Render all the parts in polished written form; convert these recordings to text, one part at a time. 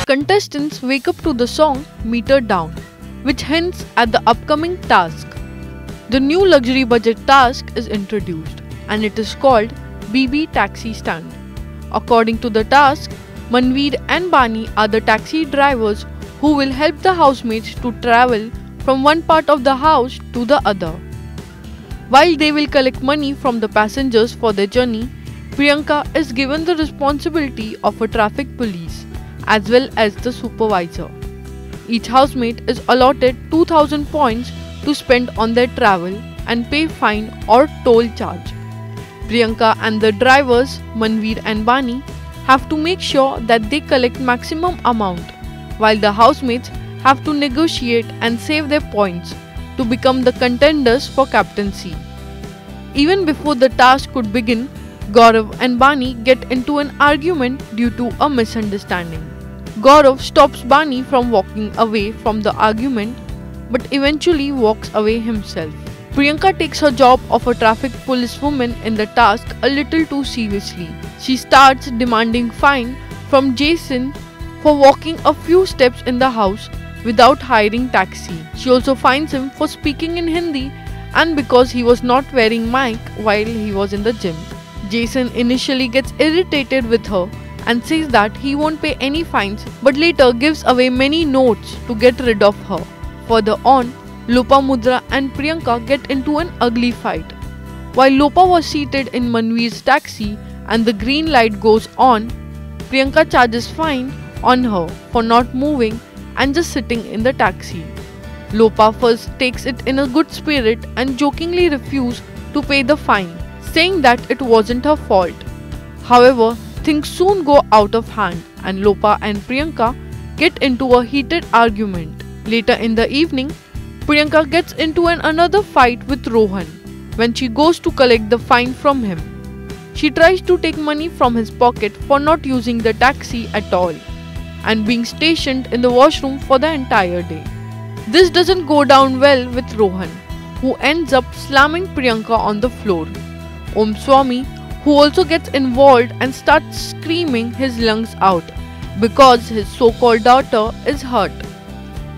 contestants wake up to the song Meter Down, which hints at the upcoming task. The new luxury budget task is introduced and it is called BB Taxi Stand. According to the task, Manveer and Bani are the taxi drivers who will help the housemates to travel from one part of the house to the other. While they will collect money from the passengers for their journey, Priyanka is given the responsibility of a traffic police as well as the supervisor. Each housemate is allotted 2000 points to spend on their travel and pay fine or toll charge. Priyanka and the drivers, Manveer and Bani, have to make sure that they collect maximum amount, while the housemates have to negotiate and save their points to become the contenders for captaincy. Even before the task could begin, Gaurav and Bani get into an argument due to a misunderstanding. Gaurav stops Bani from walking away from the argument but eventually walks away himself. Priyanka takes her job of a traffic policewoman in the task a little too seriously. She starts demanding fine from Jason for walking a few steps in the house without hiring taxi. She also fines him for speaking in Hindi and because he was not wearing mic while he was in the gym. Jason initially gets irritated with her and says that he won't pay any fines but later gives away many notes to get rid of her. Further on, Lopamudra and Priyanka get into an ugly fight. While Lopa was seated in Manveer's taxi and the green light goes on, Priyanka charges fine on her for not moving and just sitting in the taxi. Lopa first takes it in a good spirit and jokingly refuses to pay the fine, saying that it wasn't her fault. However, things soon go out of hand and Lopa and Priyanka get into a heated argument. Later in the evening, Priyanka gets into another fight with Rohan when she goes to collect the fine from him. She tries to take money from his pocket for not using the taxi at all and being stationed in the washroom for the entire day. This doesn't go down well with Rohan, who ends up slamming Priyanka on the floor. Om Swami, who also gets involved and starts screaming his lungs out because his so-called daughter is hurt.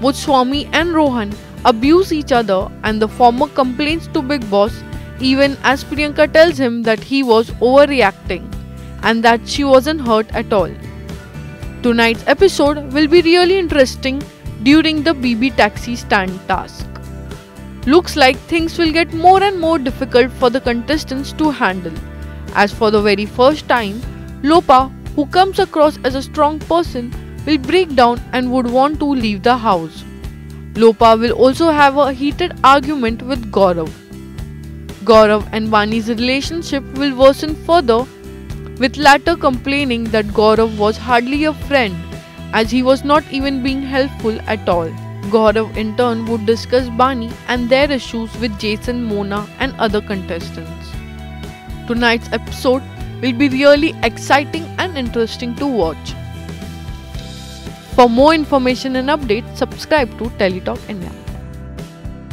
Both Swami and Rohan abuse each other and the former complains to Bigg Boss even as Priyanka tells him that he was overreacting and that she wasn't hurt at all. Tonight's episode will be really interesting during the BB Taxi Stand task. Looks like things will get more and more difficult for the contestants to handle, as for the very first time, Lopa, who comes across as a strong person, will break down and would want to leave the house. Lopa will also have a heated argument with Gaurav. Gaurav and Bani's relationship will worsen further, with latter complaining that Gaurav was hardly a friend as he was not even being helpful at all. Gaurav in turn would discuss Bani and their issues with Jason, Mona and other contestants. Tonight's episode will be really exciting and interesting to watch. For more information and updates, subscribe to Teletalk India.